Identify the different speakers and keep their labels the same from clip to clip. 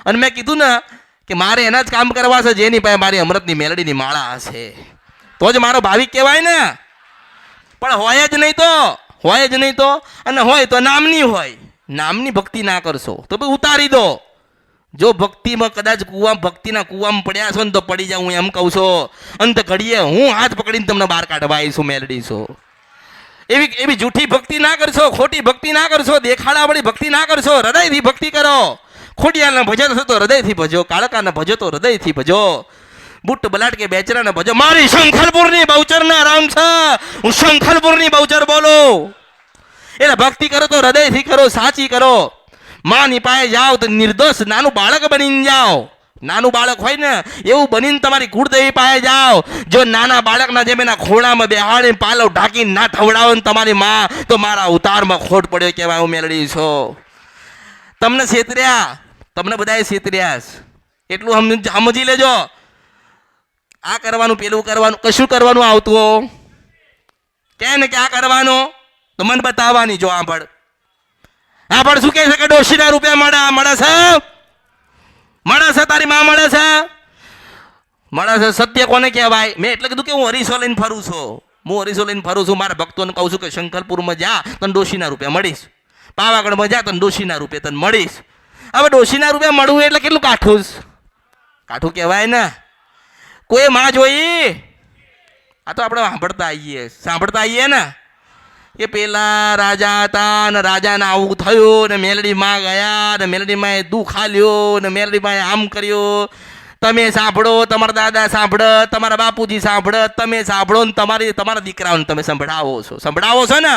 Speaker 1: અને મેં કીધું ને કે મારે એના જ કામ કરવા છે જેની પાસે મારી અમૃતની મેલડીની માળા હશે, તો જ મારો ભાવિક કહેવાય ને. પણ હોય જ નહીં તો, હોય જ નહીં તો, અને હોય તો નામની હોય. નામની ભક્તિ ના કરશો તો ભાઈ ઉતારી દો. જો ભક્તિમાં કદાચ ભક્તિના કૂવામાં પડ્યા છો ને તો પડી જાઉં એમ કહું છું. અંત ઘડીએ હું હાથ પકડીને તમને બહાર કાઢવા આવીશું મેલડીશો. એવી જૂઠી ભક્તિ ના કરશો, ખોટી ભક્તિ ના કરશો, દેખાડાવાળી ભક્તિ ના કરશો. હૃદયથી ભક્તિ કરો. ખોડિયાને ભજો તો હૃદયથી ભજો, કાળકાને ભજો તો હૃદયથી ભજો, બુટ બલાટ કે બેચરાને ભજો. મારી શંખલપુરની બહુચરના રામ છે, હું શંખલપુરની બહુચર બોલું. એટલે ભક્તિ કરો તો હૃદયથી કરો, સાચી કરો. માની પાસે જાઓ તો નિર્દોષ નાનું બાળક બનીને જાઓ. નાનું બાળક હોય ને એવું બનીને તમારી કુળદેવી પાસે જાઓ. જો નાના બાળકના જેમ એના ખોળામાં બેહાડીને પાલવ ઢાંકીને ના થવડાવો ને તમારી માં, તો મારા ઉતારમાં ખોટ પડ્યો કહેવાય. હું મેળવી છો. તમને છેતર્યા, તમને બધાએ છેતર્યા. એટલું સમજી લેજો. આ કરવાનું, પેલું કરવાનું, કશું કરવાનું આવતું કે ને કે આ કરવાનું તો મને બતાવવાની. જો આંભળ આંભળ શું કહે છે કે ડોશીના રૂપિયા મળે છે, મળે છે, તારી માં મળે છે, મળે છે. સત્ય કોને કહેવાય? મેં એટલે કીધું કે હું હરીસો લઈને ફરું છું. હું હરીસો લઈને ફરું છું. મારા ભક્તોને કહું છું કે શંકરપુરમાં જા તને ડોશીના રૂપિયા મળીશ, પાવાગઢમાં જા તને ડોશીના રૂપિયા તને મળીશ. હવે ડોશીના રૂપિયા મળવું એટલે કેટલું કાઠું કાઠું કહેવાય ને. કોઈ માં જોઈ? આ તો આપણે સાંભળતા આવીએ ને કે પેલા રાજા હતા ને રાજાને આવું થયું ને મેલડી માં ગયા ને મેલડી માં દુઃખ આલ્યો ને મેલડી માં આમ કર્યું. તમે સાંભળો, તમારા દાદા સાંભળે, તમારા બાપુજી સાંભળે, તમે સાંભળો ને તમારા દીકરાઓને તમે સંભળાવો છો ને.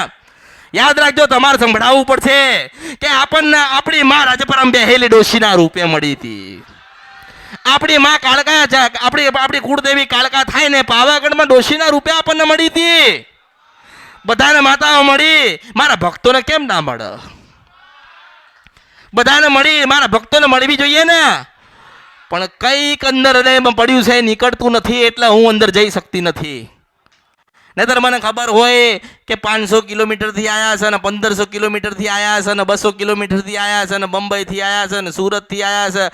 Speaker 1: યાદ રાખજો, તમારે સંભળાવવું પડશે કે આપણને આપણી માં રાજપરામ બેહેલી ડોશીના રૂપે મળી હતી. આપણી માં કાળકા, આપણી કુળદેવી કાળકા થાય ને પાવાગઢમાં ડોશીના રૂપે આપણને મળી હતી. બધાને માતાઓ મળી, મારા ભક્તોને કેમ ના મળે? બધાને મળી, મારા ભક્તોને મળવી જોઈએ ને. પણ કઈક અંદર હૃદયમાં પડ્યું છે, નીકળતું નથી, એટલે હું અંદર જઈ શકતી નથી. નહીતર મને ખબર હોય કે 500 કિલોમીટરથી આવ્યા છે ને 1500 કિલોમીટરથી આવ્યા છે ને 200 કિલોમીટરથી આવ્યા છે ને બંબઈથી આવ્યા છે ને સુરતથી આવ્યા છે,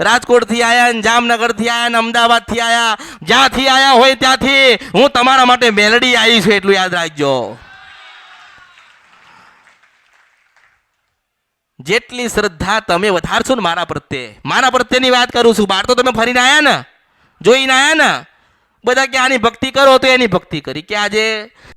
Speaker 1: રાજકોટથી આવ્યા ને જામનગરથી આવ્યા ને અમદાવાદથી આવ્યા, જ્યાંથી આવ્યા હોય ત્યાંથી હું તમારા માટે મેલડી આવી છું. એટલું યાદ રાખજો. જેટલી શ્રદ્ધા તમે વધારશો ને મારા પ્રત્યેની વાત કરું છું. બહાર તો તમે ફરીને આવ્યા ને, જોઈને આવ્યા ને. બધા કે આની ભક્તિ કરો તો એની ભક્તિ કરી. કે આજે